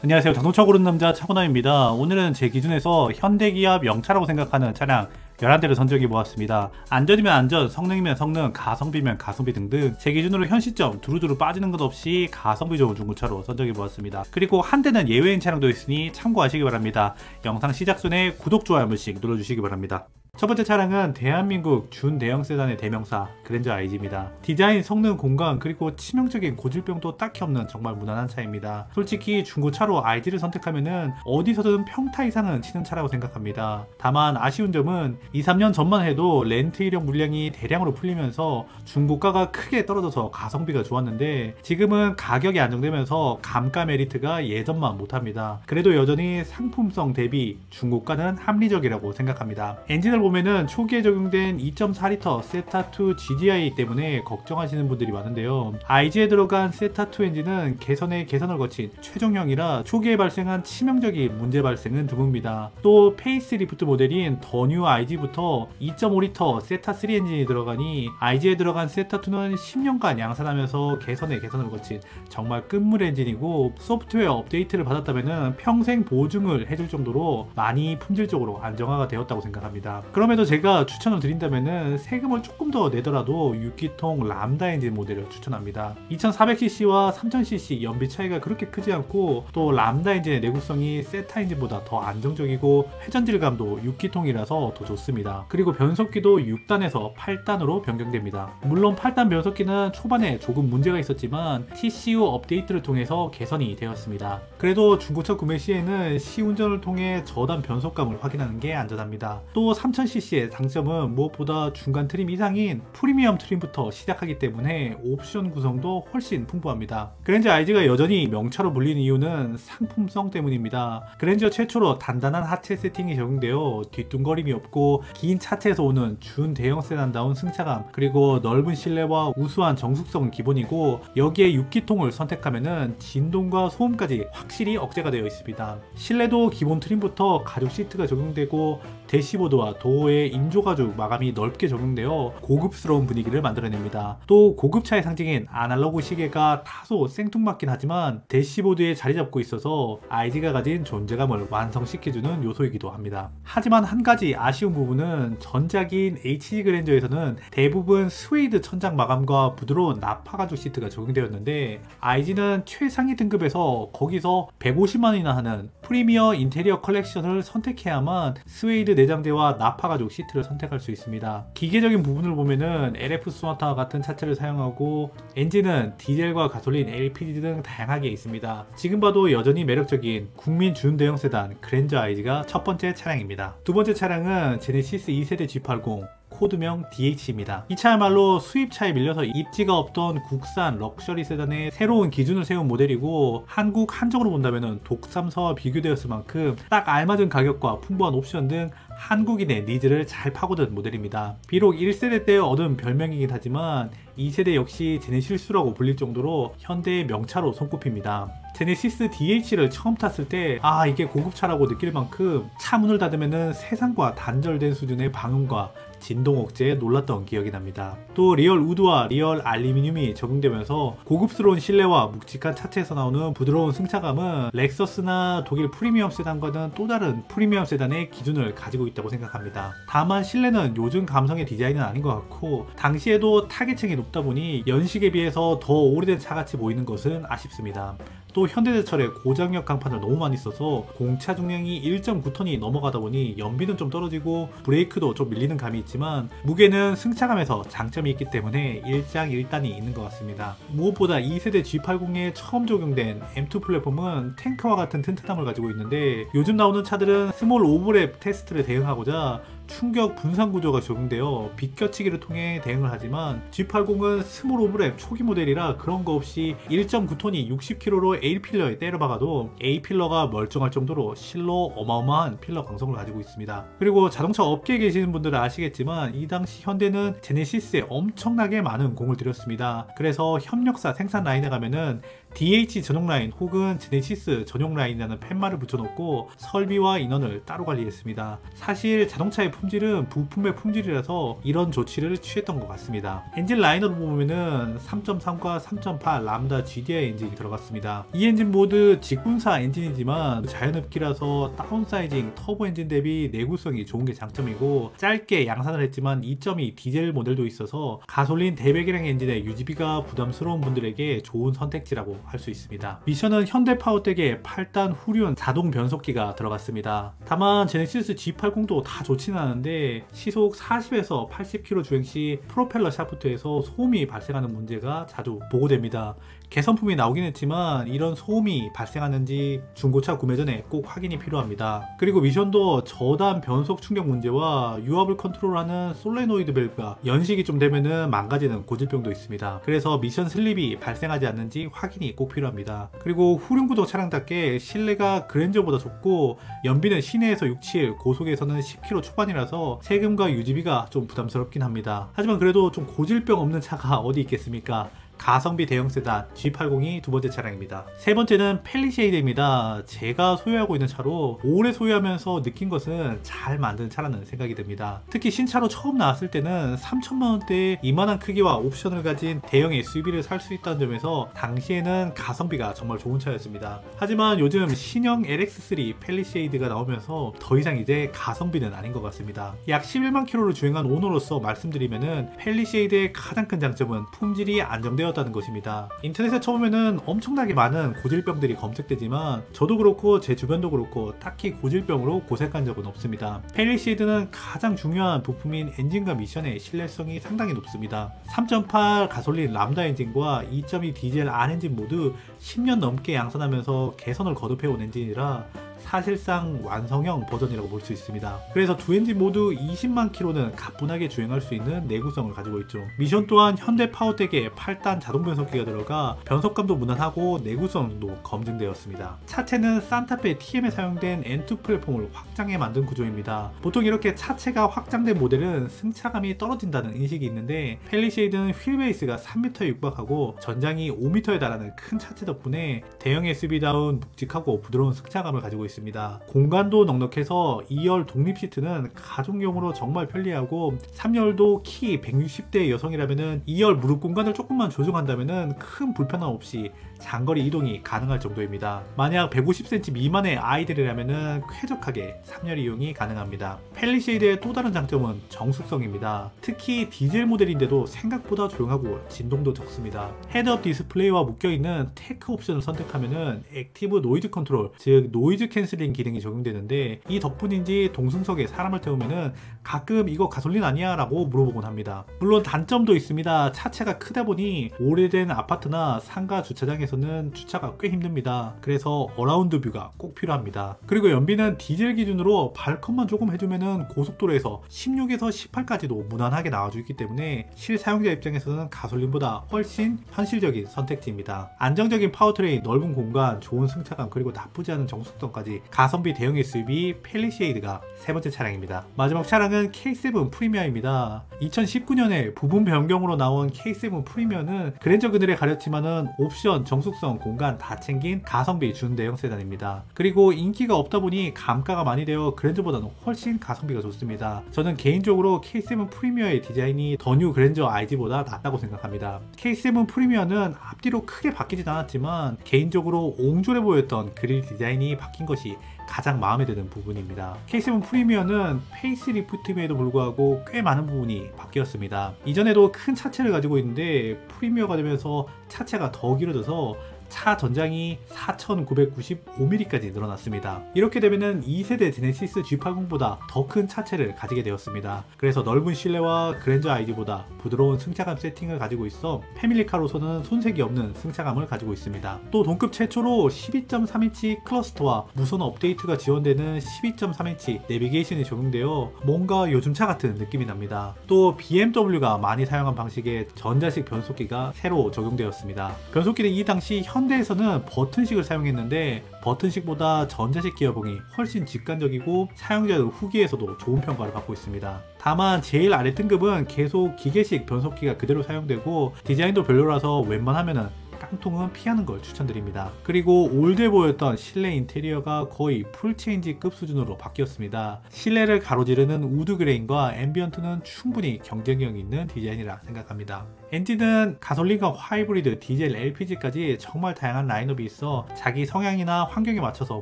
안녕하세요. 자동차 고르는 남자 차고남입니다. 오늘은 제 기준에서 현대기아 명차라고 생각하는 차량 11대를 선정해 보았습니다. 안전이면 안전, 성능이면 성능, 가성비면 가성비 등등 제 기준으로 현 시점 두루두루 빠지는 것 없이 가성비 좋은 중고차로 선정해 보았습니다. 그리고 한 대는 예외인 차량도 있으니 참고하시기 바랍니다. 영상 시작 전에 구독, 좋아요 한 번씩 눌러주시기 바랍니다. 첫 번째 차량은 대한민국 준대형 세단의 대명사 그랜저 IG입니다. 디자인, 성능, 공간, 그리고 치명적인 고질병도 딱히 없는 정말 무난한 차입니다. 솔직히 중고차로 IG를 선택하면은 어디서든 평타 이상은 치는 차라고 생각합니다. 다만 아쉬운 점은 2-3년 전만 해도 렌트 이력 물량이 대량으로 풀리면서 중고가가 크게 떨어져서 가성비가 좋았는데 지금은 가격이 안정되면서 감가 메리트가 예전만 못합니다. 그래도 여전히 상품성 대비 중고가는 합리적이라고 생각합니다. 엔진을 보면은 초기에 적용된 2.4L 세타2 GDI 때문에 걱정하시는 분들이 많은데요. IG에 들어간 세타2 엔진은 개선에 개선을 거친 최종형이라 초기에 발생한 치명적인 문제 발생은 드뭅니다. 또 페이스리프트 모델인 더 뉴 IG부터 2.5L 세타3 엔진이 들어가니 IG에 들어간 세타2는 10년간 양산하면서 개선에 개선을 거친 정말 끝물 엔진이고, 소프트웨어 업데이트를 받았다면 평생 보증을 해줄 정도로 많이 품질적으로 안정화가 되었다고 생각합니다. 그럼에도 제가 추천을 드린다면 세금을 조금 더 내더라도 6기통 람다 엔진 모델을 추천합니다. 2400cc와 3000cc 연비 차이가 그렇게 크지 않고, 또 람다 엔진의 내구성이 세타 엔진보다 더 안정적이고 회전 질감도 6기통이라서 더 좋습니다. 그리고 변속기도 6단에서 8단으로 변경됩니다. 물론 8단 변속기는 초반에 조금 문제가 있었지만 TCU 업데이트를 통해서 개선이 되었습니다. 그래도 중고차 구매 시에는 시운전을 통해 저단 변속감을 확인하는 게 안전합니다. 또 3000cc의 장점은 무엇보다 중간 트림 이상인 프리미엄 트림부터 시작하기 때문에 옵션 구성도 훨씬 풍부합니다. 그랜저 IG가 여전히 명차로 불리는 이유는 상품성 때문입니다. 그랜저 최초로 단단한 하체 세팅이 적용되어 뒤뚱거림이 없고 긴 차체에서 오는 준대형 세단다운 승차감, 그리고 넓은 실내와 우수한 정숙성은 기본이고, 여기에 6기통을 선택하면 진동과 소음까지 확실히 억제가 되어 있습니다. 실내도 기본 트림부터 가죽 시트가 적용되고 대시보드와 도어에 인조가죽 마감이 넓게 적용되어 고급스러운 분위기를 만들어냅니다. 또 고급차의 상징인 아날로그 시계가 다소 생뚱맞긴 하지만 대시보드에 자리 잡고 있어서 IG가 가진 존재감을 완성시켜주는 요소이기도 합니다. 하지만 한 가지 아쉬운 부분은 전작인 HG 그랜저에서는 대부분 스웨이드 천장 마감과 부드러운 나파가죽 시트가 적용되었는데, IG는 최상위 등급에서 거기서 150만원이나 하는 프리미어 인테리어 컬렉션을 선택해야만 스웨이드 내장재와 나파가죽 시트를 선택할 수 있습니다. 기계적인 부분을 보면은 LF 소나타와 같은 차체를 사용하고, 엔진은 디젤과 가솔린, LPG 등 다양하게 있습니다. 지금 봐도 여전히 매력적인 국민 준대형 세단 그랜저 IG가 첫 번째 차량입니다. 두 번째 차량은 제네시스 2세대 G80 코드명 DH입니다. 이 차야말로 수입차에 밀려서 입지가 없던 국산 럭셔리 세단의 새로운 기준을 세운 모델이고, 한국 한정으로 본다면 독삼사와 비교되었을 만큼 딱 알맞은 가격과 풍부한 옵션 등 한국인의 니즈를 잘 파고든 모델입니다. 비록 1세대 때 얻은 별명이긴 하지만 2세대 역시 제네시스라고 불릴 정도로 현대의 명차로 손꼽힙니다. 제네시스 DH를 처음 탔을 때 이게 고급차라고 느낄 만큼 차 문을 닫으면 세상과 단절된 수준의 방음과 진동 억제에 놀랐던 기억이 납니다. 또 리얼 우드와 리얼 알루미늄이 적용되면서 고급스러운 실내와 묵직한 차체에서 나오는 부드러운 승차감은 렉서스나 독일 프리미엄 세단과는 또 다른 프리미엄 세단의 기준을 가지고 있다고 생각합니다. 다만 실내는 요즘 감성의 디자인은 아닌 것 같고, 당시에도 타겟층이 높다 보니 연식에 비해서 더 오래된 차같이 보이는 것은 아쉽습니다. 또 현대제철에 고장력 강판을 너무 많이 써서 공차 중량이 1.9톤이 넘어가다 보니 연비는 좀 떨어지고 브레이크도 좀 밀리는 감이 있지만, 무게는 승차감에서 장점이 있기 때문에 일장일단이 있는 것 같습니다. 무엇보다 2세대 G80에 처음 적용된 M2 플랫폼은 탱크와 같은 튼튼함을 가지고 있는데, 요즘 나오는 차들은 스몰 오버랩 테스트를 대응하고자 충격 분산 구조가 적용되어 비껴치기를 통해 대응을 하지만, G80은 스몰 오브랩 초기 모델이라 그런 거 없이 1.9톤이 60kg로 A필러에 때려박아도 A필러가 멀쩡할 정도로 실로 어마어마한 필러 강성을 가지고 있습니다. 그리고 자동차 업계에 계시는 분들은 아시겠지만 이 당시 현대는 제네시스에 엄청나게 많은 공을 들였습니다. 그래서 협력사 생산 라인에 가면은 DH 전용 라인 혹은 제네시스 전용 라인이라는 팻말을 붙여놓고 설비와 인원을 따로 관리했습니다. 사실 자동차의 품질은 부품의 품질이라서 이런 조치를 취했던 것 같습니다. 엔진 라인으로 보면은 3.3과 3.8 람다 GDI 엔진이 들어갔습니다. 이 엔진 모두 직분사 엔진이지만 자연흡기라서 다운사이징 터보 엔진 대비 내구성이 좋은 게 장점이고, 짧게 양산을 했지만 2.2 디젤 모델도 있어서 가솔린 대배기량 엔진의 유지비가 부담스러운 분들에게 좋은 선택지라고 할 수 있습니다. 미션은 현대파워텍의 8단 후륜 자동 변속기가 들어갔습니다. 다만 제네시스 G80도 다 좋지는 않은데 시속 40에서 80km 주행 시 프로펠러 샤프트에서 소음이 발생하는 문제가 자주 보고됩니다. 개선품이 나오긴 했지만 이런 소음이 발생하는지 중고차 구매 전에 꼭 확인이 필요합니다. 그리고 미션도 저단 변속 충격 문제와 유압을 컨트롤하는 솔레노이드 밸브가 연식이 좀 되면은 망가지는 고질병도 있습니다. 그래서 미션 슬립이 발생하지 않는지 확인이 꼭 필요합니다. 그리고 후륜구동 차량답게 실내가 그랜저보다 좁고 연비는 시내에서 6, 7, 고속에서는 10km 초반이라서 세금과 유지비가 좀 부담스럽긴 합니다. 하지만 그래도 좀 고질병 없는 차가 어디 있겠습니까? 가성비 대형 세단 G80이 두 번째 차량입니다. 세 번째는 펠리쉐이드입니다. 제가 소유하고 있는 차로 오래 소유하면서 느낀 것은 잘 만든 차라는 생각이 듭니다. 특히 신차로 처음 나왔을 때는 3천만원대에 이만한 크기와 옵션을 가진 대형 SUV를 살 수 있다는 점에서 당시에는 가성비가 정말 좋은 차였습니다. 하지만 요즘 신형 LX3 펠리쉐이드가 나오면서 더 이상 이제 가성비는 아닌 것 같습니다. 약 11만 킬로를 주행한 오너로서 말씀드리면은 펠리쉐이드의 가장 큰 장점은 품질이 안정되어 다는 것입니다. 인터넷에 쳐보면은 엄청나게 많은 고질병들이 검색되지만 저도 그렇고 제 주변도 그렇고 딱히 고질병으로 고색한 적은 없습니다. 펠리쉐이드는 가장 중요한 부품인 엔진과 미션의 신뢰성이 상당히 높습니다. 3.8 가솔린 람다 엔진과 2.2 디젤 R 엔진 모두 10년 넘게 양산하면서 개선을 거듭해온 엔진이라 사실상 완성형 버전이라고 볼 수 있습니다. 그래서 두 엔진 모두 20만 킬로는 가뿐하게 주행할 수 있는 내구성을 가지고 있죠. 미션 또한 현대파워텍의 8단 자동 변속기가 들어가 변속감도 무난하고 내구성도 검증되었습니다. 차체는 산타페 TM에 사용된 N2 플랫폼을 확장해 만든 구조입니다. 보통 이렇게 차체가 확장된 모델은 승차감이 떨어진다는 인식이 있는데 펠리쉐이드는 휠베이스가 3m에 육박하고 전장이 5m에 달하는 큰 차체 덕분에 대형 SUV다운 묵직하고 부드러운 승차감을 가지고 있습니다. 공간도 넉넉해서 2열 독립 시트는 가족용으로 정말 편리하고 3열도 키 160대 여성이라면 2열 무릎 공간을 조금만 조정한다면 큰 불편함 없이 장거리 이동이 가능할 정도입니다. 만약 150cm 미만의 아이들이라면 쾌적하게 3열 이용이 가능합니다. 펠리쉐이드의 또 다른 장점은 정숙성입니다. 특히 디젤 모델인데도 생각보다 조용하고 진동도 적습니다. 헤드업 디스플레이와 묶여있는 테크 옵션을 선택하면 액티브 노이즈 컨트롤, 즉 노이즈 캔슬링 기능이 적용되는데 이 덕분인지 동승석에 사람을 태우면 가끔 이거 가솔린 아니야? 라고 물어보곤 합니다. 물론 단점도 있습니다. 차체가 크다 보니 오래된 아파트나 상가 주차장에서는 주차가 꽤 힘듭니다. 그래서 어라운드 뷰가 꼭 필요합니다. 그리고 연비는 디젤 기준으로 발컷만 조금 해주면 고속도로에서 16에서 18까지도 무난하게 나와주기 때문에 실사용자 입장에서는 가솔린보다 훨씬 현실적인 선택지입니다. 안정적인 파워트레인, 넓은 공간, 좋은 승차감, 그리고 나쁘지 않은 정숙성까지 가성비 대형 SUV 펠리쉐이드가 세 번째 차량입니다. 마지막 차량은 K7 프리미어입니다. 2019년에 부분 변경으로 나온 K7 프리미어는 그랜저 그늘에 가렸지만은 옵션, 정숙성, 공간 다 챙긴 가성비 준대형 세단입니다. 그리고 인기가 없다 보니 감가가 많이 되어 그랜저보다는 훨씬 가성비가 좋습니다. 저는 개인적으로 K7 프리미어의 디자인이 더 뉴 그랜저 IG보다 낫다고 생각합니다. K7 프리미어는 앞뒤로 크게 바뀌진 않았지만 개인적으로 옹졸해 보였던 그릴 디자인이 바뀐 것이 가장 마음에 드는 부분입니다. K7 프리미어는 페이스리프트임에도 불구하고 꽤 많은 부분이 바뀌었습니다. 이전에도 큰 차체를 가지고 있는데 프리미어가 되면서 차체가 더 길어져서 차 전장이 4995mm까지 늘어났습니다. 이렇게 되면 2세대 제네시스 G80보다 더 큰 차체를 가지게 되었습니다. 그래서 넓은 실내와 그랜저 IG보다 부드러운 승차감 세팅을 가지고 있어 패밀리카로서는 손색이 없는 승차감을 가지고 있습니다. 또 동급 최초로 12.3인치 클러스터와 무선 업데이트가 지원되는 12.3인치 내비게이션이 적용되어 뭔가 요즘 차 같은 느낌이 납니다. 또 BMW가 많이 사용한 방식의 전자식 변속기가 새로 적용되었습니다. 변속기는 이 당시 현대에서는 버튼식을 사용했는데 버튼식보다 전자식 기어봉이 훨씬 직관적이고 사용자들 후기에서도 좋은 평가를 받고 있습니다. 다만 제일 아래 등급은 계속 기계식 변속기가 그대로 사용되고 디자인도 별로라서 웬만하면은 깡통은 피하는 걸 추천드립니다. 그리고 올드해 보였던 실내 인테리어가 거의 풀체인지급 수준으로 바뀌었습니다. 실내를 가로지르는 우드 그레인과 앰비언트는 충분히 경쟁력 있는 디자인이라 생각합니다. 엔진은 가솔린과 하이브리드, 디젤, LPG까지 정말 다양한 라인업이 있어 자기 성향이나 환경에 맞춰서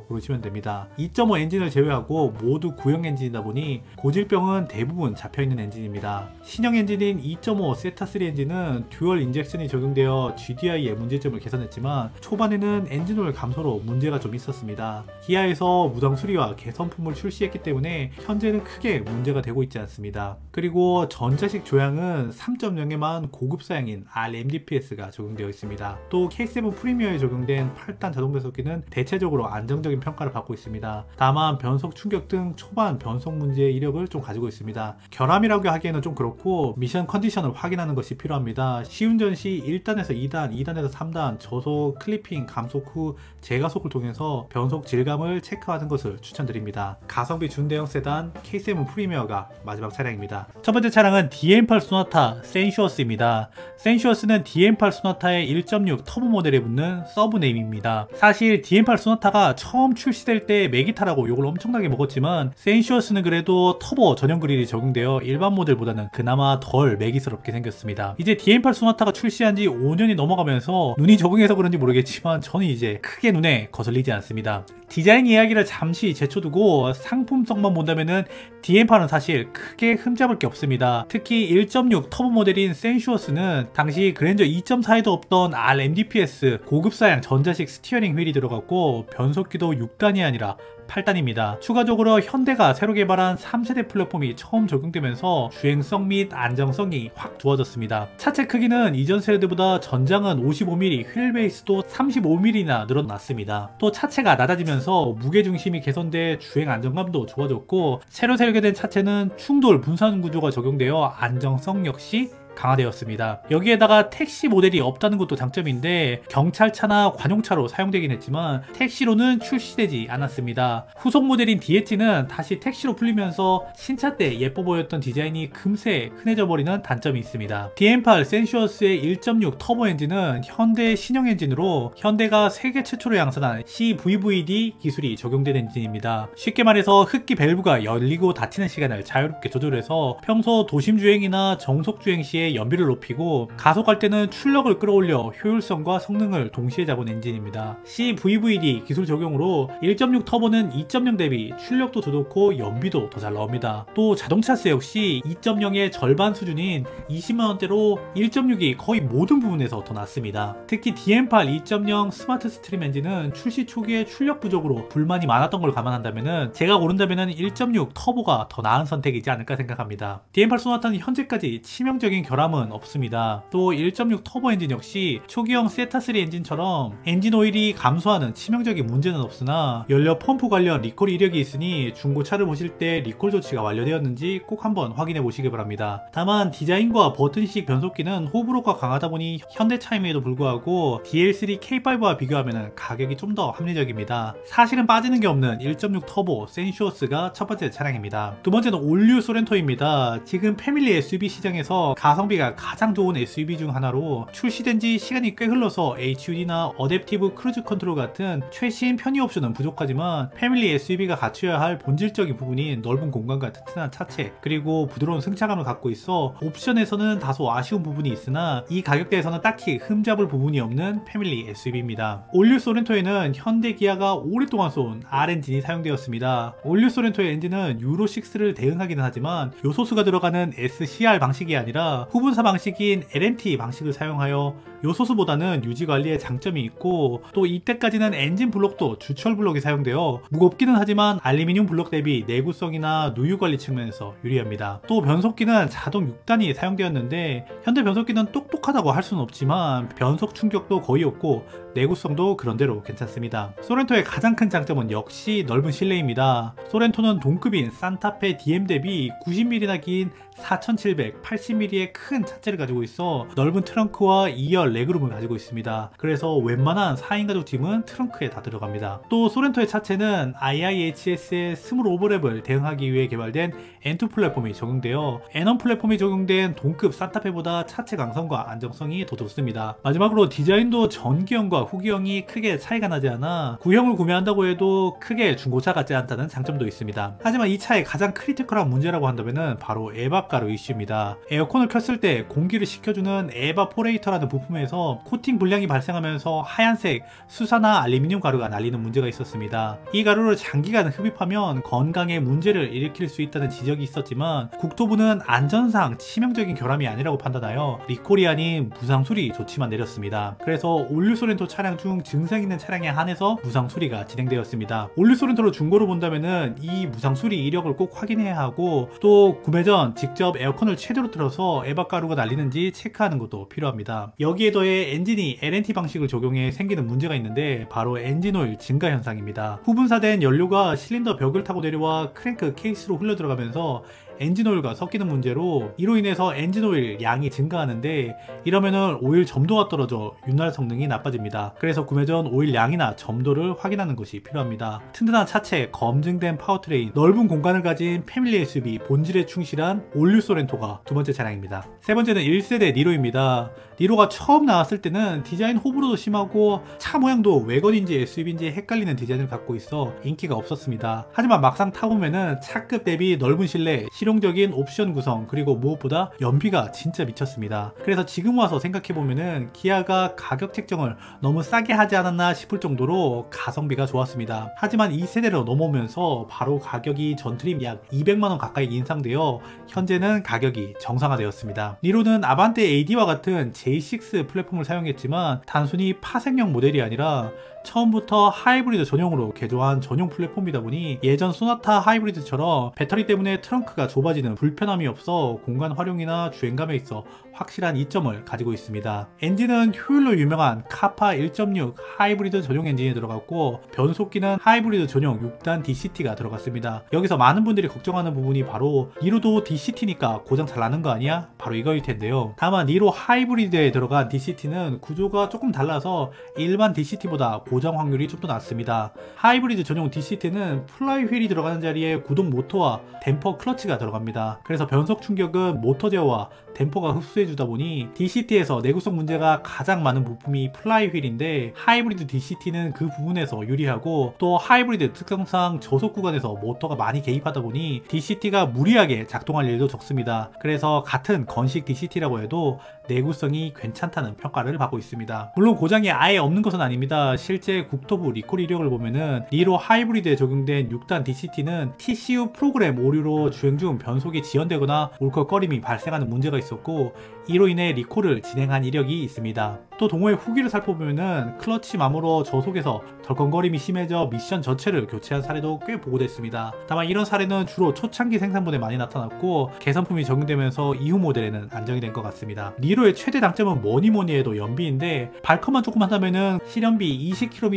고르시면 됩니다. 2.5 엔진을 제외하고 모두 구형 엔진이다 보니 고질병은 대부분 잡혀있는 엔진입니다. 신형 엔진인 2.5 세타3 엔진은 듀얼 인젝션이 적용되어 GDI의 문제점을 개선했지만 초반에는 엔진오일 감소로 문제가 좀 있었습니다. 기아에서 무상 수리와 개선품을 출시했기 때문에 현재는 크게 문제가 되고 있지 않습니다. 그리고 전자식 조향은 3.0에만 고급 사양인 RMDPS가 적용되어 있습니다. 또 K7 프리미어에 적용된 8단 자동 변속기는 대체적으로 안정적인 평가를 받고 있습니다. 다만 변속 충격 등 초반 변속 문제의 이력을 좀 가지고 있습니다. 결함이라고 하기에는 좀 그렇고 미션 컨디션을 확인하는 것이 필요합니다. 시운전 시 1단에서 2단, 2단에서 3단 저속, 클리핑, 감속 후 재가속을 통해서 변속 질감을 체크하는 것을 추천드립니다. 가성비 준대형 세단 K7 프리미어가 마지막 차량입니다. 첫 번째 차량은 DM8 소나타 센슈어스입니다. 센슈어스는 DM8 소나타의 1.6 터보 모델에 붙는 서브네임입니다. 사실 DM8 소나타가 처음 출시될 때 메기타라고 욕을 엄청나게 먹었지만 센슈어스는 그래도 터보 전용 그릴이 적용되어 일반 모델보다는 그나마 덜 매기스럽게 생겼습니다. 이제 DM8 소나타가 출시한 지 5년이 넘어가면서 눈이 적응해서 그런지 모르겠지만 저는 이제 크게 눈에 거슬리지 않습니다. 디자인 이야기를 잠시 제쳐두고 상품성만 본다면은 DM8은 사실 크게 흠잡을 게 없습니다. 특히 1.6 터보 모델인 센슈어스는 당시 그랜저 2.4에도 없던 RMDPS 고급 사양 전자식 스티어링 휠이 들어갔고 변속기도 6단이 아니라 8단입니다. 추가적으로 현대가 새로 개발한 3세대 플랫폼이 처음 적용되면서 주행성 및 안정성이 확 좋아졌습니다. 차체 크기는 이전 세대보다 전장은 55mm, 휠 베이스도 35mm나 늘어났습니다. 또 차체가 낮아지면서 무게중심이 개선돼 주행 안정감도 좋아졌고 새로 설계된 차체는 충돌 분산 구조가 적용되어 안정성 역시 강화되었습니다. 여기에다가 택시 모델이 없다는 것도 장점인데 경찰차나 관용차로 사용되긴 했지만 택시로는 출시되지 않았습니다. 후속 모델인 DH는 다시 택시로 풀리면서 신차 때 예뻐 보였던 디자인이 금세 흔해져 버리는 단점이 있습니다. DM8 센슈어스의 1.6 터보 엔진은 현대 신형 엔진으로 현대가 세계 최초로 양산한 CVVD 기술이 적용된 엔진입니다. 쉽게 말해서 흡기 밸브가 열리고 닫히는 시간을 자유롭게 조절해서 평소 도심 주행이나 정속 주행 시에 연비를 높이고 가속할 때는 출력을 끌어올려 효율성과 성능을 동시에 잡은 엔진입니다. CVVD 기술 적용으로 1.6 터보는 2.0 대비 출력도 더 좋고 연비도 더 잘 나옵니다. 또 자동차세 역시 2.0의 절반 수준인 20만원대로 1.6이 거의 모든 부분에서 더 낫습니다. 특히 DM8 2.0 스마트 스트림 엔진은 출시 초기에 출력 부족으로 불만이 많았던 걸 감안한다면 제가 고른다면 1.6 터보가 더 나은 선택이지 않을까 생각합니다. DM8 소나타는 현재까지 치명적인 결함은 없습니다. 또 1.6 터보 엔진 역시 초기형 세타3 엔진처럼 엔진 오일이 감소하는 치명적인 문제는 없으나 연료 펌프 관련 리콜 이력이 있으니 중고차를 보실 때 리콜 조치가 완료되었는지 꼭 한번 확인해 보시기 바랍니다. 다만 디자인과 버튼식 변속기는 호불호가 강하다 보니 현대차임에도 불구하고 DL3 K5와 비교하면 가격이 좀 더 합리적입니다. 사실은 빠지는 게 없는 1.6 터보 센슈어스가 첫 번째 차량입니다. 두 번째는 올류 소렌토입니다. 지금 패밀리 SUV 시장에서 가성비가 가장 좋은 SUV 중 하나로 출시된 지 시간이 꽤 흘러서 HUD나 어댑티브 크루즈 컨트롤 같은 최신 편의 옵션은 부족하지만 패밀리 SUV가 갖춰야 할 본질적인 부분인 넓은 공간과 튼튼한 차체 그리고 부드러운 승차감을 갖고 있어 옵션에서는 다소 아쉬운 부분이 있으나 이 가격대에서는 딱히 흠잡을 부분이 없는 패밀리 SUV입니다. 올류 소렌토에는 현대 기아가 오랫동안 쏜 R엔진이 사용되었습니다. 올류 소렌토의 엔진은 유로6를 대응하기는 하지만 요소수가 들어가는 SCR 방식이 아니라 후분사 방식인 LMT 방식을 사용하여 요소수보다는 유지관리에 장점이 있고 또 이때까지는 엔진 블록도 주철 블록이 사용되어 무겁기는 하지만 알루미늄 블록 대비 내구성이나 누유관리 측면에서 유리합니다. 또 변속기는 자동 6단이 사용되었는데 현대 변속기는 똑똑하다고 할 수는 없지만 변속 충격도 거의 없고 내구성도 그런대로 괜찮습니다. 소렌토의 가장 큰 장점은 역시 넓은 실내입니다. 소렌토는 동급인 산타페 DM 대비 90mm나 긴 4780mm의 큰 차체를 가지고 있어 넓은 트렁크와 2열 슈퍼 레그룸을 가지고 있습니다. 그래서 웬만한 4인 가족 짐은 트렁크에 다 들어갑니다. 또 소렌토의 차체는 IIHS의 스몰 오버랩을 대응하기 위해 개발된 N2 플랫폼이 적용되어 N1 플랫폼이 적용된 동급 산타페보다 차체 강성과 안정성이 더 좋습니다. 마지막으로 디자인도 전기형과 후기형이 크게 차이가 나지 않아 구형을 구매한다고 해도 크게 중고차 같지 않다는 장점도 있습니다. 하지만 이 차의 가장 크리티컬한 문제라고 한다면 바로 에바가루 이슈입니다. 에어컨을 켰을 때 공기를 식혀주는 에바포레이터라는 부품에서 코팅 불량이 발생하면서 하얀색 수사나 알루미늄 가루가 날리는 문제가 있었습니다. 이 가루를 장기간 흡입하면 건강에 문제를 일으킬 수 있다는 지적이 있었지만 국토부는 안전상 치명적인 결함이 아니라고 판단하여 리콜이 아닌 무상 수리 조치만 내렸습니다. 그래서 올류 소렌토 차량 중 증상 있는 차량에 한해서 무상 수리가 진행되었습니다. 올류 소렌토로 중고로 본다면은 이 무상 수리 이력을 꼭 확인해야 하고 또 구매 전 직접 에어컨을 최대로 틀어서 에바가루가 날리는지 체크하는 것도 필요합니다. 여기에 더해 엔진이 LNT 방식을 적용해 생기는 문제가 있는데 바로 엔진오일 증가 현상입니다. 후분사된 연료가 실린더 벽을 타고 내려와 크랭크 케이스로 흘러 들어가면서 엔진오일과 섞이는 문제로 이로 인해서 엔진오일 양이 증가하는데 이러면은 오일 점도가 떨어져 윤활 성능이 나빠집니다. 그래서 구매 전 오일 양이나 점도를 확인하는 것이 필요합니다. 튼튼한 차체, 검증된 파워트레인, 넓은 공간을 가진 패밀리 SUV 본질에 충실한 올류 소렌토가 두 번째 차량입니다. 세 번째는 1세대 니로입니다. 니로가 처음 나왔을 때는 디자인 호불호도 심하고 차 모양도 외건인지 SUV인지 헷갈리는 디자인을 갖고 있어 인기가 없었습니다. 하지만 막상 타보면은 차급 대비 넓은 실내, 실용적인 옵션 구성, 그리고 무엇보다 연비가 진짜 미쳤습니다. 그래서 지금 와서 생각해보면은 기아가 가격 책정을 너무 싸게 하지 않았나 싶을 정도로 가성비가 좋았습니다. 하지만 2세대로 넘어오면서 바로 가격이 전트림 약 200만원 가까이 인상되어 현재는 가격이 정상화되었습니다. 니로는 아반떼 AD와 같은 J6 플랫폼을 사용했지만 단순히 파생형 모델이 아니라 처음부터 하이브리드 전용으로 개조한 전용 플랫폼이다 보니 예전 소나타 하이브리드처럼 배터리 때문에 트렁크가 좁아지는 불편함이 없어 공간 활용이나 주행감에 있어 확실한 이점을 가지고 있습니다. 엔진은 효율로 유명한 카파 1.6 하이브리드 전용 엔진이 들어갔고 변속기는 하이브리드 전용 6단 DCT가 들어갔습니다. 여기서 많은 분들이 걱정하는 부분이 바로 니로도 DCT니까 고장 잘 나는 거 아니야? 바로 이거일 텐데요. 다만 니로 하이브리드에 들어간 DCT는 구조가 조금 달라서 일반 DCT보다 고장 확률이 좀 더 낮습니다. 하이브리드 전용 DCT는 플라이 휠이 들어가는 자리에 구동 모터와 댐퍼 클러치가 들어갑니다. 그래서 변속 충격은 모터 제어와 댐퍼가 흡수해주다 보니 DCT에서 내구성 문제가 가장 많은 부품이 플라이 휠인데 하이브리드 DCT는 그 부분에서 유리하고 또 하이브리드 특성상 저속 구간에서 모터가 많이 개입하다 보니 DCT가 무리하게 작동할 일도 적습니다. 그래서 같은 건식 DCT라고 해도 내구성이 괜찮다는 평가를 받고 있습니다. 물론 고장이 아예 없는 것은 아닙니다. 실제 국토부 리콜 이력을 보면은 니로 하이브리드에 적용된 6단 DCT는 TCU 프로그램 오류로 주행 중 변속이 지연되거나 울컥거림이 발생하는 문제가 있었고 이로 인해 리콜을 진행한 이력이 있습니다. 또 동호회 후기를 살펴보면은 클러치 마모로 저속에서 덜컹거림이 심해져 미션 전체를 교체한 사례도 꽤 보고됐습니다. 다만 이런 사례는 주로 초창기 생산분에 많이 나타났고 개선품이 적용되면서 이후 모델에는 안정이 된 것 같습니다. 니로의 최대 장점은 뭐니뭐니 해도 연비인데 발커만 조금 한다면은 실연비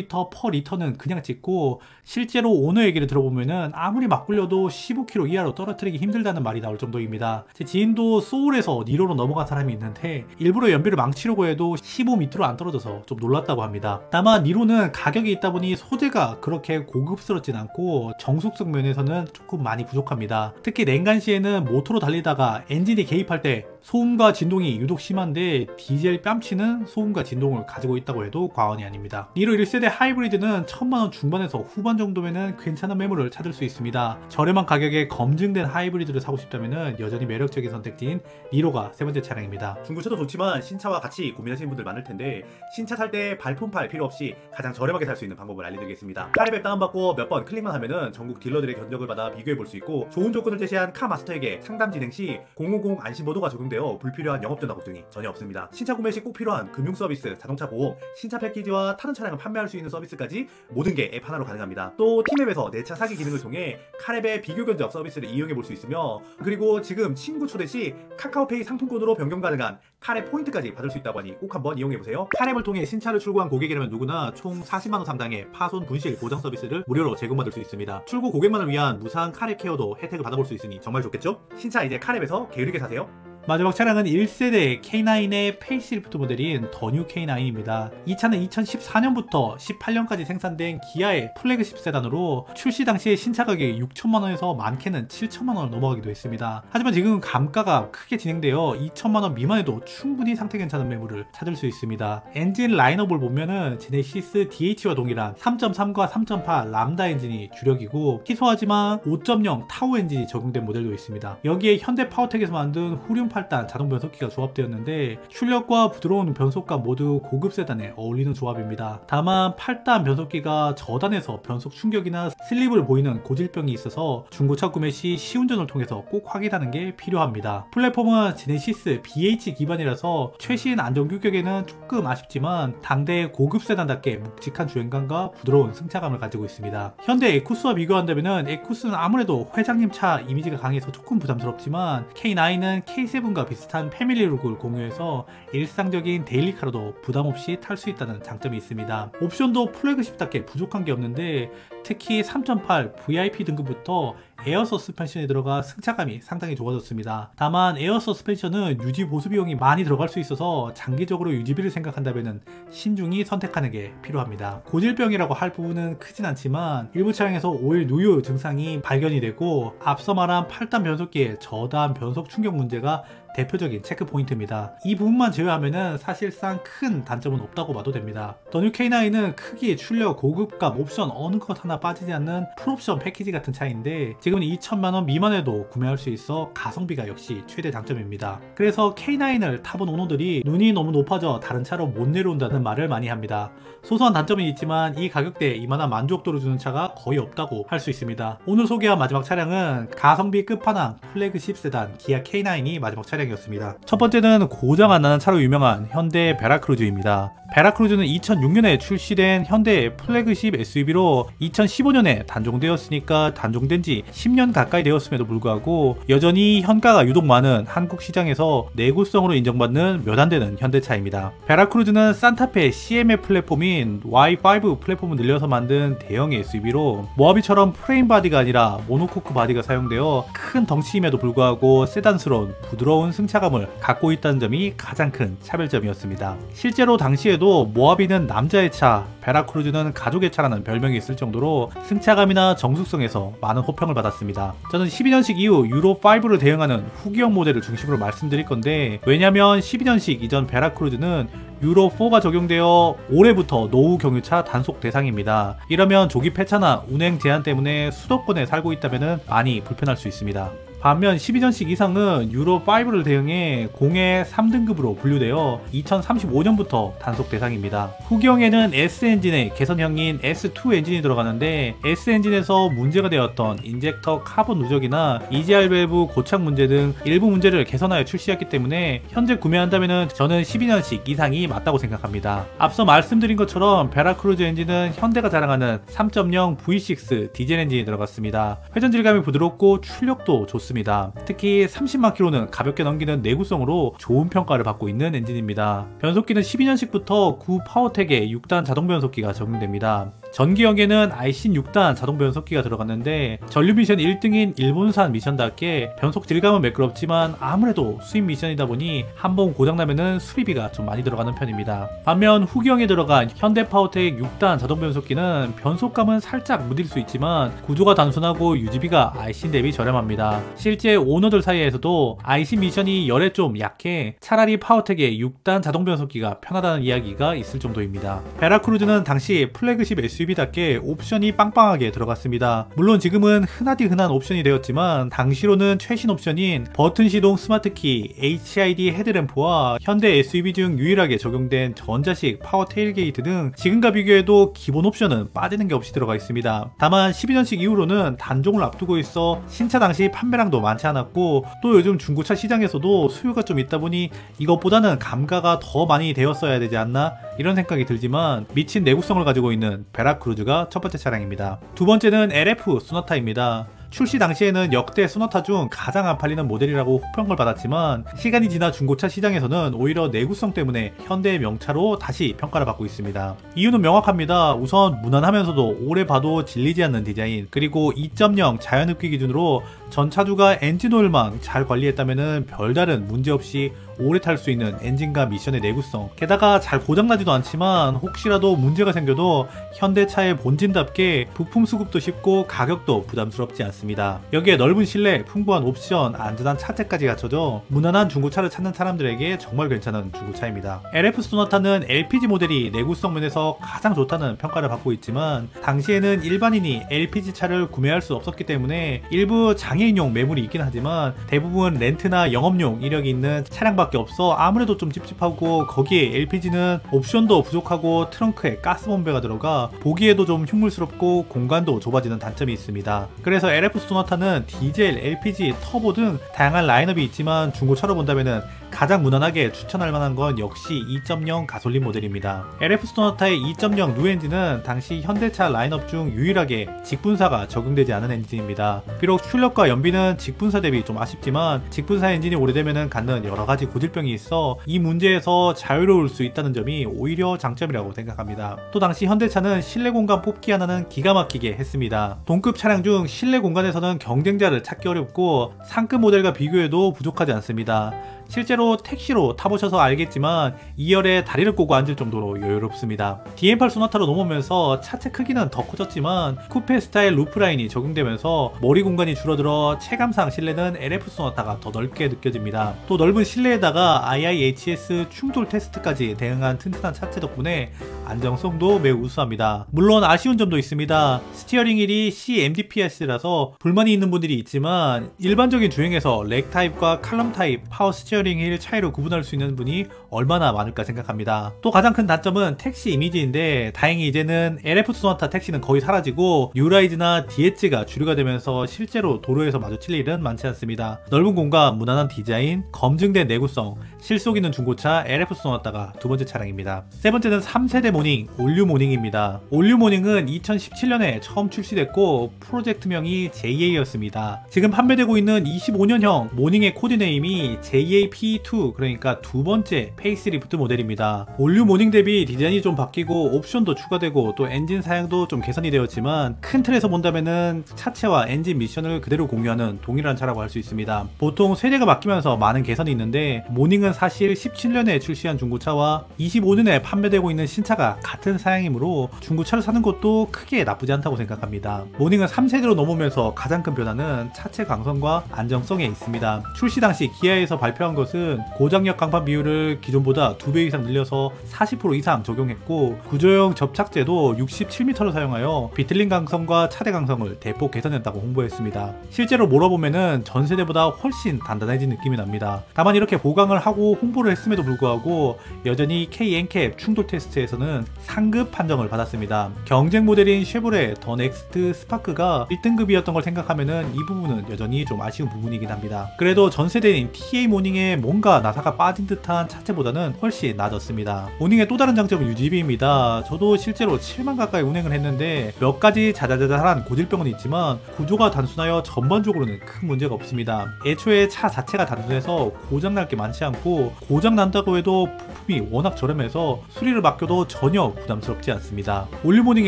20km/L는 그냥 찍고 실제로 오너 얘기를 들어보면은 아무리 막 굴려도 15km 이하로 떨어뜨리기 힘들다는 말이 나올 정도입니다. 제 지인도 소울에서 니로로 넘어간 사람이 있는데 일부러 연비를 망치려고 해도 15 밑으로 안 떨어져서 좀 놀랐다고 합니다. 다만 니로는 가격이 있다 보니 소재가 그렇게 고급스럽진 않고 정숙성 면에서는 조금 많이 부족합니다. 특히 냉간 시에는 모터로 달리다가 엔진이 개입할 때 소음과 진동이 유독 심한데 디젤 뺨치는 소음과 진동을 가지고 있다고 해도 과언이 아닙니다. 니로 1세대 하이브리드는 1000만원 중반에서 후반 정도면은 괜찮은 매물을 찾을 수 있습니다. 저렴한 가격에 검증된 하이브리드를 사고 싶다면은 여전히 매력적인 선택지인 니로가 세 번째 차량입니다. 중고차도 좋지만 신차와 같이 고민하시는 분들 많을 텐데 신차 살 때 발품팔 필요 없이 가장 저렴하게 살 수 있는 방법을 알려드리겠습니다. 카랩 다운받고 몇 번 클릭만 하면은 전국 딜러들의 견적을 받아 비교해 볼 수 있고 좋은 조건을 제시한 카마스터에게 상담 진행 시 050 안심보도가 적용되어 불필요한 영업 전화 걱정이 전혀 없습니다. 신차 구매 시 꼭 필요한 금융 서비스, 자동차 보험, 신차 패키지와 타는 차량을 판매할 수 있는 서비스까지 모든 게 앱 하나로 가능합니다. 또 티맵에서 내 차 사기 기능을 통해 카랩의 비교 견적 서비스를 이용해 볼 수 있으며 그리고 지금 친구 초대 시 카카오페이 상품권으로 변경 가능한 카랩 포인트까지 받을 수 있다고 하니 꼭 한번 이용해보세요. 카랩을 통해 신차를 출고한 고객이라면 누구나 총 40만원 상당의 파손 분실 보장 서비스를 무료로 제공받을 수 있습니다. 출고 고객만을 위한 무상 카랩 케어도 혜택을 받아볼 수 있으니 정말 좋겠죠? 신차 이제 카랩에서 게으르게 사세요. 마지막 차량은 1세대 K9의 페이스리프트 모델인 더 뉴 K9입니다. 이 차는 2014년부터 18년까지 생산된 기아의 플래그십 세단으로 출시 당시에 신차 가격이 6천만원에서 많게는 7천만원을 넘어가기도 했습니다. 하지만 지금 감가가 크게 진행되어 2천만원 미만에도 충분히 상태 괜찮은 매물을 찾을 수 있습니다. 엔진 라인업을 보면은 제네시스 DH와 동일한 3.3과 3.8 람다 엔진이 주력이고 희소하지만 5.0 타오 엔진이 적용된 모델도 있습니다. 여기에 현대 파워텍에서 만든 후륜 8단 자동 변속기가 조합되었는데 출력과 부드러운 변속감 모두 고급 세단에 어울리는 조합입니다. 다만 8단 변속기가 저단에서 변속 충격이나 슬립을 보이는 고질병이 있어서 중고차 구매 시 시운전을 통해서 꼭 확인하는 게 필요합니다. 플랫폼은 제네시스 BH 기반이라서 최신 안전 규격에는 조금 아쉽지만 당대 고급 세단답게 묵직한 주행감과 부드러운 승차감을 가지고 있습니다. 현대 에쿠스와 비교한다면 에쿠스는 아무래도 회장님 차 이미지가 강해서 조금 부담스럽지만 K9은 K7과 비슷한 패밀리룩을 공유해서 일상적인 데일리카로도 부담없이 탈 수 있다는 장점이 있습니다. 옵션도 플래그십답게 부족한 게 없는데 특히 3.8 VIP 등급부터 에어 서스펜션이 들어가 승차감이 상당히 좋아졌습니다. 다만 에어 서스펜션은 유지 보수 비용이 많이 들어갈 수 있어서 장기적으로 유지비를 생각한다면 신중히 선택하는 게 필요합니다. 고질병이라고 할 부분은 크진 않지만 일부 차량에서 오일 누유 증상이 발견이 되고 앞서 말한 8단 변속기의 저단 변속 충격 문제가 대표적인 체크 포인트입니다. 이 부분만 제외하면 사실상 큰 단점은 없다고 봐도 됩니다. 더 뉴 K9은 크기, 출력, 고급감, 옵션 어느 것 하나 빠지지 않는 풀옵션 패키지 같은 차인데 지금은 2천만원 미만에도 구매할 수 있어 가성비가 역시 최대 장점입니다. 그래서 K9을 타본 오너들이 눈이 너무 높아져 다른 차로 못 내려온다는 말을 많이 합니다. 소소한 단점은 있지만 이 가격대에 이만한 만족도를 주는 차가 거의 없다고 할 수 있습니다. 오늘 소개한 마지막 차량은 가성비 끝판왕 플래그십 세단 기아 K9이 마지막 차량이었습니다. 첫 번째는 고장 안 나는 차로 유명한 현대 베라크루즈입니다. 베라크루즈는 2006년에 출시된 현대의 플래그십 SUV로 2015년에 단종되었으니까 단종된 지 10년 가까이 되었음에도 불구하고 여전히 현가가 유독 많은 한국 시장에서 내구성으로 인정받는 몇 안 되는 현대차입니다. 베라크루즈는 산타페 CMF 플랫폼인 Y5 플랫폼을 늘려서 만든 대형 SUV로 모하비처럼 프레임 바디가 아니라 모노코크 바디가 사용되어 큰 덩치임에도 불구하고 세단스러운 부드러운 승차감을 갖고 있다는 점이 가장 큰 차별점이었습니다. 실제로 당시에도 모하비는 남자의 차, 베라크루즈는 가족의 차라는 별명이 있을 정도로 승차감이나 정숙성에서 많은 호평을 받았습니다. 저는 12년식 이후 유로5를 대응하는 후기형 모델을 중심으로 말씀드릴 건데 왜냐면 12년식 이전 베라크루즈는 유로4가 적용되어 올해부터 노후 경유차 단속 대상입니다. 이러면 조기 폐차나 운행 제한 때문에 수도권에 살고 있다면 많이 불편할 수 있습니다. 반면 12년식 이상은 유로5를 대응해 공해 3등급으로 분류되어 2035년부터 단속 대상입니다. 후기형에는 S엔진의 개선형인 S2 엔진이 들어가는데 S엔진에서 문제가 되었던 인젝터 카본 누적이나 EGR 밸브 고착 문제 등 일부 문제를 개선하여 출시했기 때문에 현재 구매한다면 저는 12년식 이상이 맞다고 생각합니다. 앞서 말씀드린 것처럼 베라크루즈 엔진은 현대가 자랑하는 3.0 V6 디젤 엔진이 들어갔습니다. 회전 질감이 부드럽고 출력도 좋습니다. 특히 30만 킬로는 가볍게 넘기는 내구성으로 좋은 평가를 받고 있는 엔진입니다. 변속기는 12년식부터 구 파워텍의 6단 자동 변속기가 적용됩니다. 전기형에는 아이신 6단 자동 변속기가 들어갔는데 전류 미션 1등인 일본산 미션답게 변속 질감은 매끄럽지만 아무래도 수입 미션이다 보니 한번 고장나면은 수리비가 좀 많이 들어가는 편입니다. 반면 후기형에 들어간 현대 파워텍 6단 자동 변속기는 변속감은 살짝 무딜 수 있지만 구조가 단순하고 유지비가 아이신 대비 저렴합니다. 실제 오너들 사이에서도 아이신 미션이 열에 좀 약해 차라리 파워텍의 6단 자동 변속기가 편하다는 이야기가 있을 정도입니다. 베라크루즈는 당시 플래그십 SUV답게 옵션이 빵빵하게 들어갔습니다. 물론 지금은 흔하디 흔한 옵션이 되었지만 당시로는 최신 옵션인 버튼 시동 스마트키, HID 헤드램프와 현대 SUV 중 유일하게 적용된 전자식 파워 테일게이트 등 지금과 비교해도 기본 옵션은 빠지는 게 없이 들어가 있습니다. 다만 12년식 이후로는 단종을 앞두고 있어 신차 당시 판매량도 많지 않았고 또 요즘 중고차 시장에서도 수요가 좀 있다 보니 이것보다는 감가가 더 많이 되었어야 되지 않나 이런 생각이 들지만 미친 내구성을 가지고 있는 베라크루즈가 첫 번째 차량입니다. 두 번째는 LF 소나타입니다. 출시 당시에는 역대 소나타 중 가장 안 팔리는 모델이라고 호평을 받았지만 시간이 지나 중고차 시장에서는 오히려 내구성 때문에 현대의 명차로 다시 평가를 받고 있습니다. 이유는 명확합니다. 우선 무난하면서도 오래 봐도 질리지 않는 디자인, 그리고 2.0 자연흡기 기준으로 전 차주가 엔진 오일만 잘 관리했다면 별다른 문제없이 오래 탈 수 있는 엔진과 미션의 내구성, 게다가 잘 고장나지도 않지만 혹시라도 문제가 생겨도 현대차의 본진답게 부품 수급도 쉽고 가격도 부담스럽지 않습니다. 여기에 넓은 실내, 풍부한 옵션, 안전한 차체까지 갖춰져 무난한 중고차를 찾는 사람들에게 정말 괜찮은 중고차입니다. LF 소나타는 LPG 모델이 내구성 면에서 가장 좋다는 평가를 받고 있지만 당시에는 일반인이 LPG 차를 구매할 수 없었기 때문에 일부 장애인용 매물이 있긴 하지만 대부분 렌트나 영업용 이력이 있는 차량밖에 없어 아무래도 좀 찝찝하고, 거기에 LPG는 옵션도 부족하고 트렁크에 가스본배가 들어가 보기에도 좀 흉물스럽고 공간도 좁아지는 단점이 있습니다. 그래서 LF 소나타는 디젤, LPG, 터보 등 다양한 라인업이 있지만 중고차로 본다면은 가장 무난하게 추천할 만한 건 역시 2.0 가솔린 모델입니다. LF 소나타의 2.0 누 엔진은 당시 현대차 라인업 중 유일하게 직분사가 적용되지 않은 엔진입니다. 비록 출력과 연비는 직분사 대비 좀 아쉽지만 직분사 엔진이 오래되면 갖는 여러가지 고질병이 있어 이 문제에서 자유로울 수 있다는 점이 오히려 장점이라고 생각합니다. 또 당시 현대차는 실내 공간 뽑기 하나는 기가 막히게 했습니다. 동급 차량 중 실내 공간에서는 경쟁자를 찾기 어렵고 상급 모델과 비교해도 부족하지 않습니다. 실제로 택시로 타보셔서 알겠지만 2열에 다리를 꼬고 앉을 정도로 여유롭습니다. DM8 소나타로 넘어오면서 차체 크기는 더 커졌지만 쿠페 스타일 루프라인이 적용되면서 머리 공간이 줄어들어 체감상 실내는 LF 소나타가 더 넓게 느껴집니다. 또 넓은 실내에다가 IIHS 충돌 테스트까지 대응한 튼튼한 차체 덕분에 안정성도 매우 우수합니다. 물론 아쉬운 점도 있습니다. 스티어링 휠이 CMDPS라서 불만이 있는 분들이 있지만 일반적인 주행에서 렉 타입과 칼럼 타입 파워 스티어링 휠 차이로 구분할 수 있는 분이 얼마나 많을까 생각합니다. 또 가장 큰 단점은 택시 이미지인데 다행히 이제는 LF 소나타 택시는 거의 사라지고 뉴라이즈나 DH가 주류가 되면서 실제로 도로에서 마주칠 일은 많지 않습니다. 넓은 공간, 무난한 디자인, 검증된 내구성, 실속 있는 중고차 LF 소나타가 두 번째 차량입니다. 세 번째는 3세대 모닝, 올류 모닝입니다. 올류 모닝은 2017년에 처음 출시됐고 프로젝트명이 JA였습니다. 지금 판매되고 있는 25년형 모닝의 코디네임이 JAP2, 그러니까 두 번째 페이스리프트 모델입니다. 올류 모닝 대비 디자인이 좀 바뀌고 옵션도 추가되고 또 엔진 사양도 좀 개선이 되었지만 큰 틀에서 본다면은 차체와 엔진 미션을 그대로 공유하는 동일한 차라고 할 수 있습니다. 보통 세대가 바뀌면서 많은 개선이 있는데 모닝은 사실 17년에 출시한 중고차와 25년에 판매되고 있는 신차가 같은 사양이므로 중고차를 사는 것도 크게 나쁘지 않다고 생각합니다. 모닝은 3세대로 넘으면서 가장 큰 변화는 차체 강성과 안정성에 있습니다. 출시 당시 기아에서 발표한 것은 고장력 강판 비율을 기존보다 2배 이상 늘려서 40% 이상 적용했고 구조형 접착제도 67m를 사용하여 비틀림 강성과 차대 강성을 대폭 개선했다고 홍보했습니다. 실제로 몰아보면은 전세대보다 훨씬 단단해진 느낌이 납니다. 다만 이렇게 보강을 하고 홍보를 했음에도 불구하고 여전히 K-NCAP 충돌 테스트에서는 상급 판정을 받았습니다. 경쟁 모델인 쉐보레 더 넥스트 스파크가 1등급이었던 걸 생각하면은 이 부분은 여전히 좀 아쉬운 부분이긴 합니다. 그래도 전세대인 TA 모닝에 뭔가 나사가 빠진 듯한 차체보다는 훨씬 나아졌습니다. 모닝의 또 다른 장점은 유지비입니다. 저도 실제로 7만 가까이 운행을 했는데 몇 가지 자자자잘한 고질병은 있지만 구조가 단순하여 전반적으로는 큰 문제가 없습니다. 애초에 차 자체가 단순해서 고장날 게 많지 않고 고장난다고 해도 부품이 워낙 저렴해서 수리를 맡겨도 전혀 부담스럽지 않습니다. 올류모닝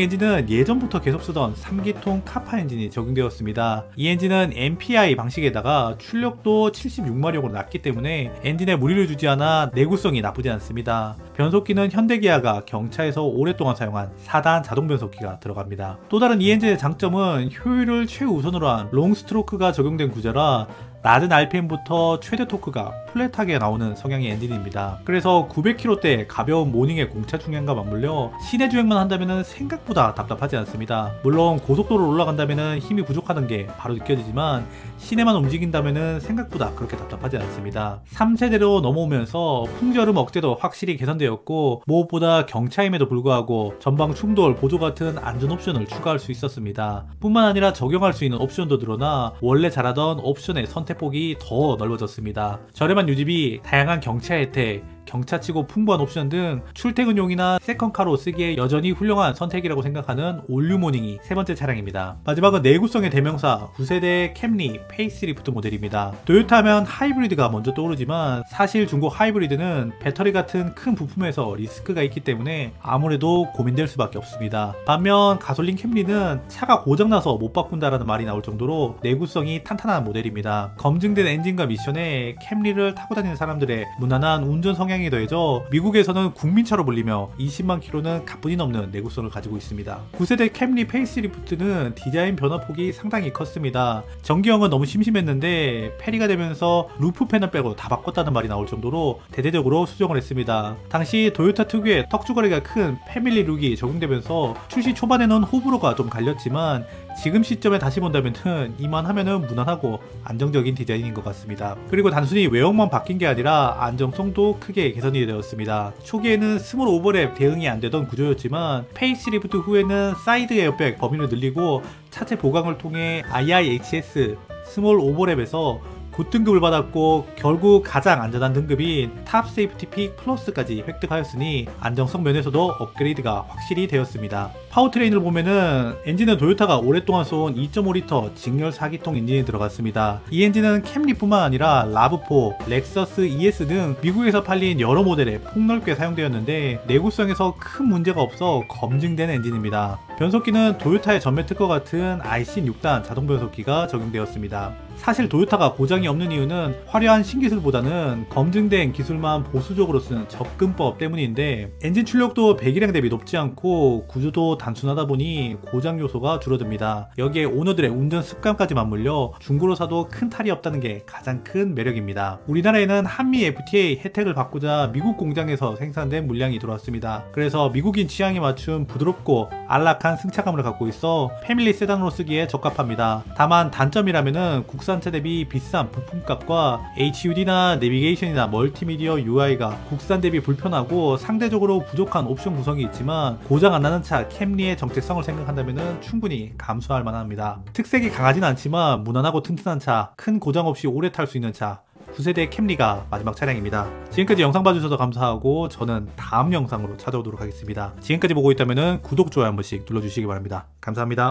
엔진은 예전부터 계속 쓰던 3기통 카파 엔진이 적용되었습니다. 이 엔진은 MPI 방식에다가 출력도 76마력으로 낮기 때문에 엔진에 무리를 주지 않아 내구성이 나쁘지 않습니다. 변속기는 현대기아가 경차에서 오랫동안 사용한 4단 자동 변속기가 들어갑니다. 또 다른 이 엔진의 장점은 효율을 최우선으로 한 롱스트로크가 적용된 구조라 낮은 RPM부터 최대 토크가 플랫하게 나오는 성향의 엔진입니다. 그래서 900km대 가벼운 모닝의 공차 중량과 맞물려 시내 주행만 한다면 생각보다 답답하지 않습니다. 물론 고속도로를 올라간다면 힘이 부족하는 게 바로 느껴지지만 시내만 움직인다면 생각보다 그렇게 답답하지 않습니다. 3세대로 넘어오면서 풍절음 억제도 확실히 개선되었고 무엇보다 경차임에도 불구하고 전방 충돌 보조 같은 안전 옵션을 추가할 수 있었습니다. 뿐만 아니라 적용할 수 있는 옵션도 늘어나 원래 잘하던 옵션의 선택폭이 더 넓어졌습니다. 저렴한 유지비, 다양한 경차 혜택, 경차치고 풍부한 옵션 등 출퇴근용이나 세컨카로 쓰기에 여전히 훌륭한 선택이라고 생각하는 올류모닝이 세 번째 차량입니다. 마지막은 내구성의 대명사 9세대 캠리 페이스리프트 모델입니다. 토요타 하면 하이브리드가 먼저 떠오르지만 사실 중고 하이브리드는 배터리 같은 큰 부품에서 리스크가 있기 때문에 아무래도 고민될 수밖에 없습니다. 반면 가솔린 캠리는 차가 고장나서 못 바꾼다라는 말이 나올 정도로 내구성이 탄탄한 모델입니다. 검증된 엔진과 미션에 캠리를 타고 다니는 사람들의 무난한 운전 성향이 더해져 미국에서는 국민차로 불리며 20만 킬로는 가뿐히 넘는 내구성을 가지고 있습니다. 9세대 캠리 페이스리프트는 디자인 변화폭이 상당히 컸습니다. 전기형은 너무 심심했는데 페리가 되면서 루프 패널 빼고 다 바꿨다는 말이 나올 정도로 대대적으로 수정을 했습니다. 당시 토요타 특유의 턱주거리가 큰 패밀리 룩이 적용되면서 출시 초반에는 호불호가 좀 갈렸지만 지금 시점에 다시 본다면은 이만하면은 무난하고 안정적인 디자인인 것 같습니다. 그리고 단순히 외형만 바뀐 게 아니라 안정성도 크게 개선이 되었습니다. 초기에는 스몰 오버랩 대응이 안 되던 구조였지만 페이스리프트 후에는 사이드 에어백 범위를 늘리고 차체 보강을 통해 IIHS 스몰 오버랩에서 굿등급을 받았고 결국 가장 안전한 등급인 탑 세이프티 픽 플러스까지 획득하였으니 안정성 면에서도 업그레이드가 확실히 되었습니다. 파워트레인을 보면은 엔진은 토요타가 오랫동안 쏜 2.5리터 직렬 4기통 엔진이 들어갔습니다. 이 엔진은 캠리뿐만 아니라 라브4, 렉서스 ES 등 미국에서 팔린 여러 모델에 폭넓게 사용되었는데 내구성에서 큰 문제가 없어 검증된 엔진입니다. 변속기는 토요타의 전매 특허 같은 IC6단 자동 변속기가 적용되었습니다. 사실 토요타가 고장이 없는 이유는 화려한 신기술보다는 검증된 기술만 보수적으로 쓰는 접근법 때문인데 엔진 출력도 배기량 대비 높지 않고 구조도 단순하다 보니 고장 요소가 줄어듭니다. 여기에 오너들의 운전 습관까지 맞물려 중고로 사도 큰 탈이 없다는 게 가장 큰 매력입니다. 우리나라에는 한미 FTA 혜택을 받고자 미국 공장에서 생산된 물량이 들어왔습니다. 그래서 미국인 취향에 맞춘 부드럽고 안락한 승차감을 갖고 있어 패밀리 세단으로 쓰기에 적합합니다. 다만 단점이라면은 국산차 대비 비싼 부품값과 HUD나 내비게이션이나 멀티미디어 UI가 국산 대비 불편하고 상대적으로 부족한 옵션 구성이 있지만 고장 안 나는 차 캠리의 정체성을 생각한다면 충분히 감수할 만합니다. 특색이 강하진 않지만 무난하고 튼튼한 차, 큰 고장 없이 오래 탈 수 있는 차 9세대 캠리가 마지막 차량입니다. 지금까지 영상 봐주셔서 감사하고 저는 다음 영상으로 찾아오도록 하겠습니다. 지금까지 보고 있다면 구독, 좋아요 한 번씩 눌러주시기 바랍니다. 감사합니다.